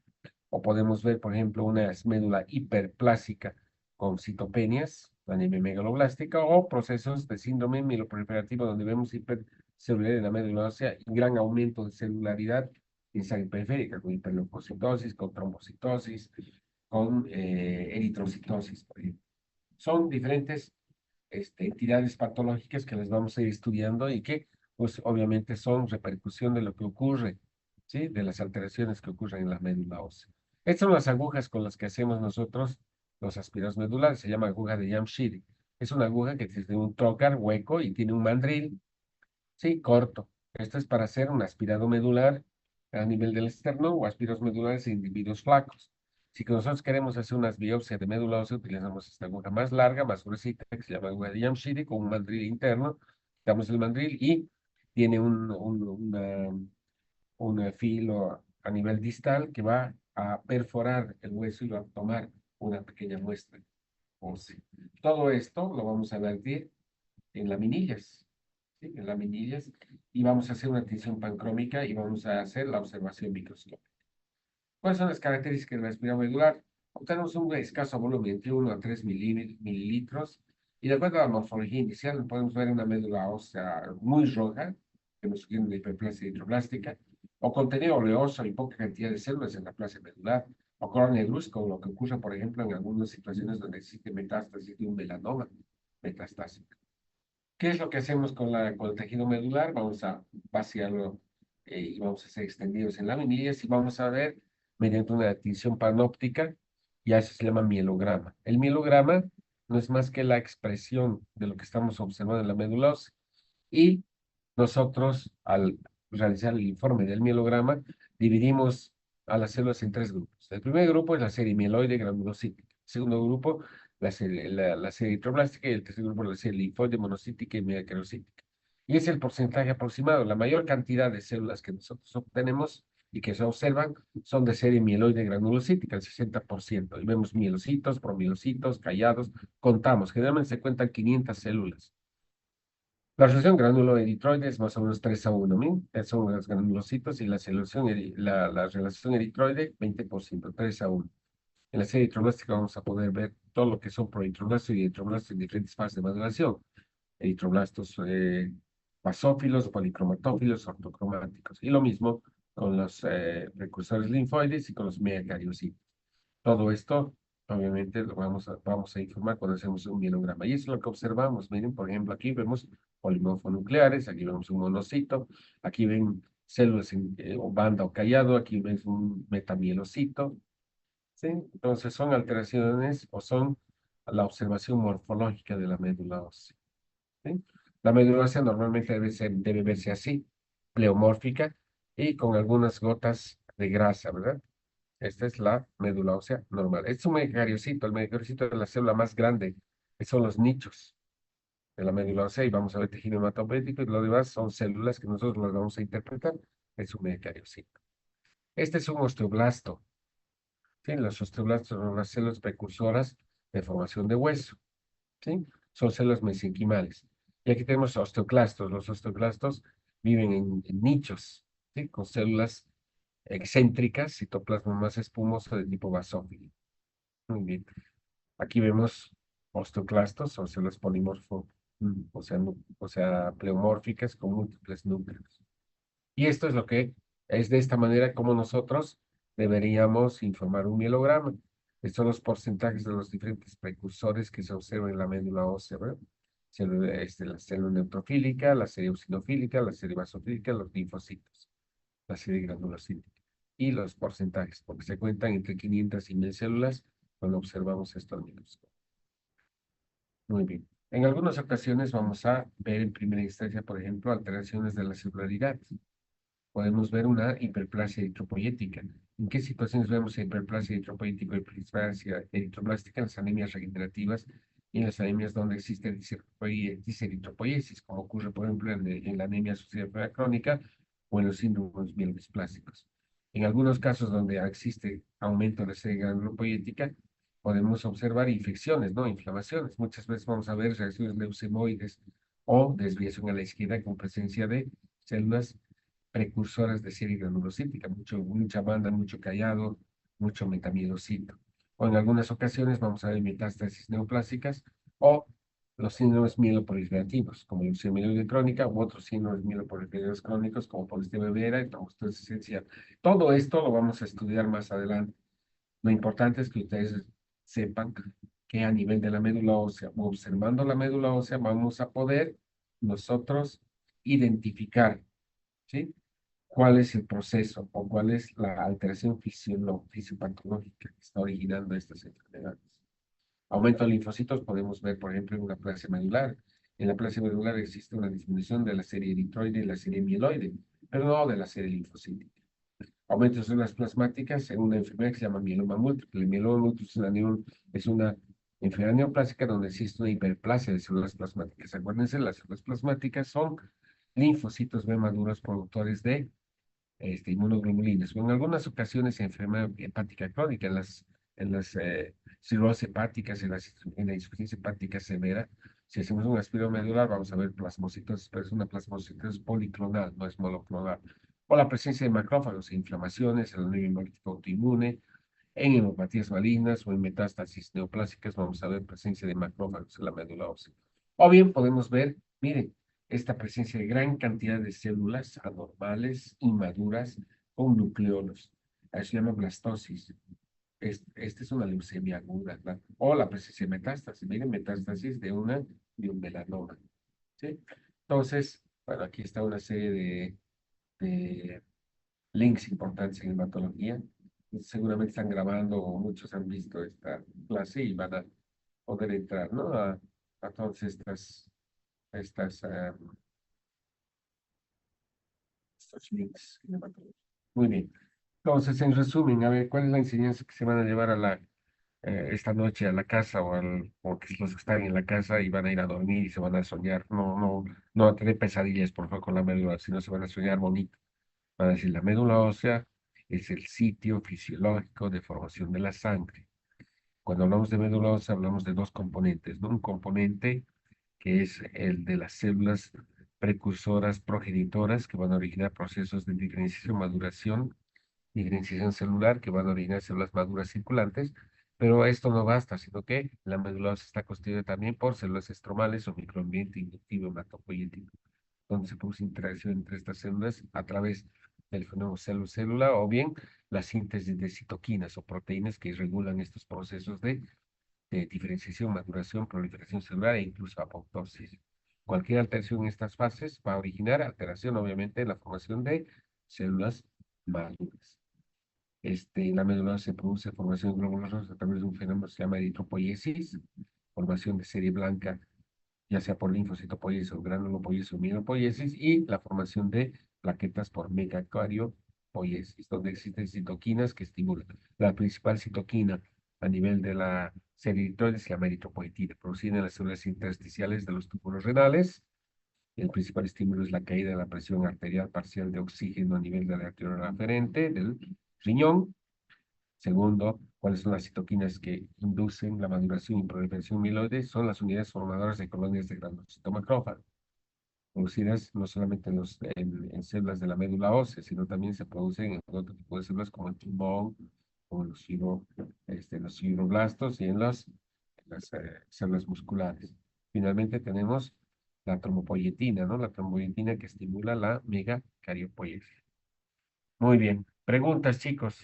o podemos ver, por ejemplo, una médula hiperplásica con citopenias, anemia megaloblástica, o procesos de síndrome mieloproliferativo donde vemos hipercelularidad en la médula ósea y gran aumento de celularidad en sangre periférica, con hiperleucocitosis, con trombocitosis, con eritrocitosis, por ejemplo. Son diferentes entidades patológicas que las vamos a ir estudiando y que, pues, obviamente son repercusión de lo que ocurre, ¿sí? De las alteraciones que ocurren en la médula ósea. Estas son las agujas con las que hacemos nosotros los aspirados medulares, se llama aguja de Jamshidi. Es una aguja que tiene un trocar hueco y tiene un mandril, ¿sí? Corto. Esto es para hacer un aspirado medular a nivel del esternón o aspirados medulares en individuos flacos. Si nosotros queremos hacer unas biopsias de médula ósea, utilizamos esta aguja más larga, más gruesita, que se llama aguja de Jamshidi, con un mandril interno. Quitamos el mandril y tiene un filo a nivel distal que va a perforar el hueso y va a tomar una pequeña muestra ósea. Todo esto lo vamos a vertir en laminillas, ¿sí? En laminillas, y vamos a hacer una tinción pancrómica y vamos a hacer la observación microscópica. ¿Cuáles son las características del aspirado medular? Obtenemos un escaso volumen entre 1 a 3 mililitros y de acuerdo a la morfología inicial podemos ver una médula ósea muy roja, que nos sugiere una hiperplasia eritroblástica, o contenido oleoso y poca cantidad de células en la plasia medular, o color negruzco, lo que ocurre, por ejemplo, en algunas situaciones donde existe metástasis de un melanoma metastásico. ¿Qué es lo que hacemos con el tejido medular? Vamos a vaciarlo y vamos a hacer extendidos en laminillas y vamos a ver mediante una tinción panóptica, y a eso se llama mielograma. El mielograma no es más que la expresión de lo que estamos observando en la médula ósea. Y nosotros, al realizar el informe del mielograma, dividimos a las células en tres grupos. El primer grupo es la serie mieloide granulocítica. El segundo grupo, la serie eritroblástica. Y el tercer grupo, la serie linfoide monocítica y megacarocítica. Y es el porcentaje aproximado. La mayor cantidad de células que nosotros obtenemos y que se observan son de serie mieloide granulocítica, el 60%. Y vemos mielocitos, promielocitos, callados. Contamos, generalmente se cuentan 500 células. La relación granulo-eritroide es más o menos 3:1, son los granulocitos, y la relación eritroide 20%, 3:1. En la serie eritroblástica vamos a poder ver todo lo que son proeritroblastos y eritroblastos en diferentes fases de maduración. Eritroblastos basófilos, policromatófilos, ortocromáticos. Y lo mismo con los precursores linfoides y con los megacariocitos. Todo esto, obviamente, lo vamos a informar cuando hacemos un mielograma. Y eso es lo que observamos. Miren, por ejemplo, aquí vemos polimorfonucleares, aquí vemos un monocito, aquí ven células o banda o callado, aquí ves un metamielocito, ¿sí? Entonces son alteraciones o son la observación morfológica de la médula ósea. ¿sí? La médula ósea normalmente debe verse así, pleomórfica y con algunas gotas de grasa, ¿verdad? Esta es la médula ósea normal. Este es un megacariocito, el megacariocito es la célula más grande, que son los nichos de la médula ósea, y vamos a ver tejido hematopoético, y lo demás son células que nosotros las vamos a interpretar. Es un megacariocito. Este es un osteoblasto. ¿Sí? Los osteoblastos son las células precursoras de formación de hueso. ¿Sí? Son células mesenquimales. Y aquí tenemos osteoclastos. Los osteoclastos viven en nichos, ¿sí? Con células excéntricas, citoplasma más espumoso de tipo basófilo. Muy bien. Aquí vemos osteoclastos o células polimorfo, o sea, pleomórficas con múltiples núcleos. Y esto es lo que es de esta manera como nosotros deberíamos informar un mielograma. Estos son los porcentajes de los diferentes precursores que se observan en la médula ósea, ¿verdad? La célula neutrofílica, la serie eosinofílica, la serie basofílica, los linfocitos, la serie granulocítica. Y los porcentajes, porque se cuentan entre 500 y 1000 células cuando observamos esto al microscopio. Muy bien. En algunas ocasiones vamos a ver en primera instancia, por ejemplo, alteraciones de la celularidad. Podemos ver una hiperplasia eritropoyética. ¿En qué situaciones vemos hiperplasia eritropoyética o hiperplasia eritroblástica? En las anemias regenerativas y en las anemias donde existe diseritropoiesis, como ocurre, por ejemplo, en la anemia sucesiva crónica o en los síndromes mielodisplásicos. En algunos casos donde existe aumento de la serie granulopoyética, podemos observar infecciones, ¿no? Inflamaciones. Muchas veces vamos a ver reacciones leucemoides o desviación a la izquierda con presencia de células precursoras de serie granulocítica, mucha banda, mucho callado, mucho metamielocito. O en algunas ocasiones vamos a ver metástasis neoplásicas o los síndromes mieloproliferativos, como la leucemia mieloide crónica, u otros síndromes mieloproliferativos crónicos, como policistima vera y trombocitosis esencial. Todo esto lo vamos a estudiar más adelante. Lo importante es que ustedes sepan que a nivel de la médula ósea, observando la médula ósea, vamos a poder nosotros identificar, ¿sí? ¿Cuál es el proceso o cuál es la alteración fisiopatológica que está originando estas enfermedades? Aumento de linfocitos podemos ver, por ejemplo, en una plasia medular. En la plasia medular existe una disminución de la serie eritroide y la serie mieloide, pero no de la serie linfocítica. Aumento de células plasmáticas en una enfermedad que se llama mieloma múltiple. El mieloma múltiple es una enfermedad neoplásica donde existe una hiperplasia de células plasmáticas. Acuérdense, las células plasmáticas son linfocitos B maduros productores de inmunoglobulinas, o en algunas ocasiones enfermedad hepática crónica, en las cirrosis hepáticas, en la insuficiencia hepática severa. Si hacemos un aspirado medular, vamos a ver plasmocitosis, pero es una plasmocitosis policlonal, no es monoclonal. O la presencia de macrófagos e inflamaciones, el anemia hemolítica autoinmune, en hemopatías malignas o en metástasis neoplásicas, vamos a ver presencia de macrófagos en la médula ósea. O bien podemos ver, miren, esta presencia de gran cantidad de células anormales, inmaduras, con nucleolos. Eso se llama blastosis. Esta es una leucemia aguda, ¿verdad? O la presencia de metástasis. Miren, metástasis de un melanoma. ¿Sí? Entonces, bueno, aquí está una serie de links importantes en hematología. Seguramente están grabando o muchos han visto esta clase y van a poder entrar, ¿no? A todas estas estos links en hematología. Muy bien. Entonces, en resumen, a ver, ¿cuál es la enseñanza que se van a llevar esta noche a la casa o que los que están en la casa y van a ir a dormir y se van a soñar? No a tener pesadillas, por favor, con la médula, sino se van a soñar bonito. Van a decir, la médula ósea es el sitio fisiológico de formación de la sangre. Cuando hablamos de médula ósea, hablamos de dos componentes, ¿no? Un componente que es el de las células precursoras progenitoras que van a originar procesos de diferenciación celular que van a originar células maduras circulantes, pero esto no basta, sino que la médula ósea está constituida también por células estromales o microambiente inductivo hematopoyético, donde se produce interacción entre estas células a través del fenómeno célula-célula o bien la síntesis de citoquinas o proteínas que regulan estos procesos de diferenciación, maduración, proliferación celular e incluso apoptosis. Cualquier alteración en estas fases va a originar alteración, obviamente, en la formación de células maduras. En la médula se produce formación de glóbulos rojos a través de un fenómeno que se llama eritropoiesis, formación de serie blanca ya sea por linfocitopoiesis o granulopoiesis o mielopoiesis, y la formación de plaquetas por megacariopoiesis, donde existen citoquinas que estimulan. La principal citoquina a nivel de la serie eritrioide es la eritropoietina, producida en las células intersticiales de los túbulos renales. El principal estímulo es la caída de la presión arterial parcial de oxígeno a nivel de la arteria aferente del riñón. Segundo, ¿cuáles son las citoquinas que inducen la maduración y proliferación mieloide? Son las unidades formadoras de colonias de granulocito macrófago, producidas no solamente en células de la médula ósea, sino también se producen en otro tipo de células como el pulmón, como los fibroblastos y en las células musculares. Finalmente tenemos la trombopoietina, ¿no? La trombopoietina que estimula la megacariopoiesis. Muy bien. Preguntas, chicos.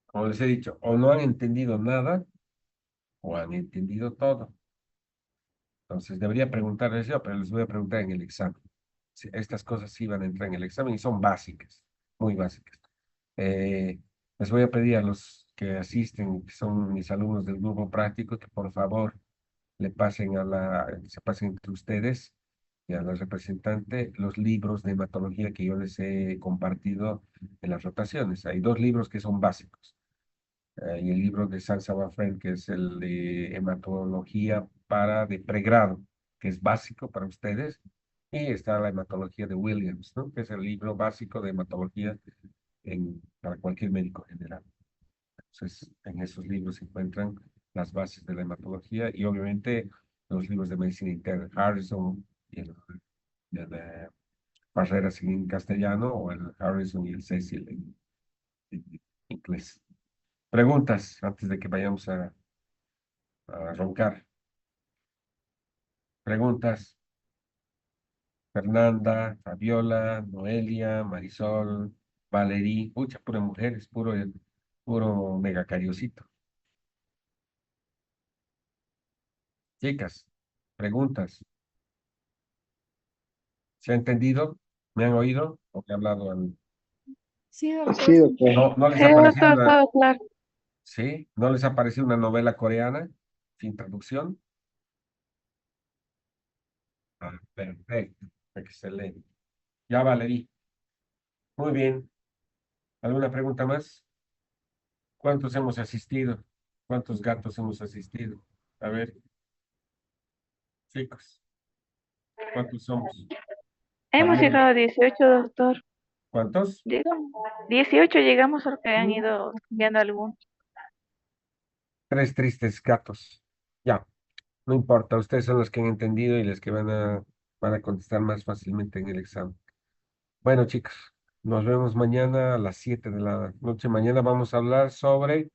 Como les he dicho, o no han entendido nada o han entendido todo. Entonces debería preguntarles yo, pero les voy a preguntar en el examen. Estas cosas sí van a entrar en el examen y son básicas, muy básicas. Eh, Les voy a pedir a los que asisten, que son mis alumnos del grupo práctico, que por favor se pasen entre ustedes y a la representante los libros de hematología que yo les he compartido en las rotaciones. Hay dos libros que son básicos. Y el libro de San Sabafren, que es el de hematología de pregrado, que es básico para ustedes. Y está la hematología de Williams, ¿no? Que es el libro básico de hematología para cualquier médico general. Entonces, en esos libros se encuentran las bases de la hematología y obviamente los libros de medicina interna, Harrison y el Barreras en castellano o el Harrison y el Cecil en inglés. Preguntas antes de que vayamos a roncar. Preguntas. Fernanda, Fabiola, Noelia, Marisol, Valerí, pucha, pura mujeres, puro megacariosito. Chicas, preguntas. ¿Se ha entendido? ¿Me han oído? ¿O he hablado Sí, doctor. Sí, doctor. no les Sí, ha parecido doctor, todo claro. ¿sí? ¿No les ha parecido una novela coreana sin traducción? Ah, perfecto, excelente. Ya, Valerí. Muy bien. ¿Alguna pregunta más? ¿Cuántos hemos asistido? ¿Cuántos gatos hemos asistido? A ver, chicos, ¿cuántos somos? Hemos Fabiola, llegado a 18, doctor. ¿cuántos? Llegamos. 18 llegamos porque han ido viendo algunos. Tres tristes gatos. Ya, no importa, ustedes son los que han entendido y los que van a contestar más fácilmente en el examen. Bueno, chicos, nos vemos mañana a las 7 de la noche. Mañana vamos a hablar sobre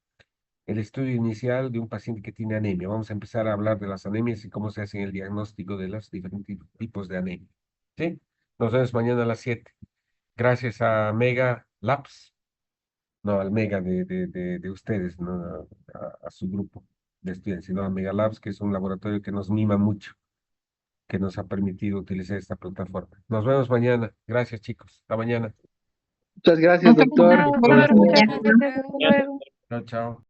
el estudio inicial de un paciente que tiene anemia. Vamos a empezar a hablar de las anemias y cómo se hace el diagnóstico de los diferentes tipos de anemia. ¿Sí? Nos vemos mañana a las 7. Gracias a Mega Labs, no al Mega de ustedes, no a su grupo de estudiantes, sino a Mega Labs, que es un laboratorio que nos mima mucho, que nos ha permitido utilizar esta plataforma. Nos vemos mañana. Gracias, chicos. Hasta mañana. Muchas gracias, Muchas doctor. Nada, gracias. doctor, muchas Mañana. gracias. Hasta luego. Chao, chao.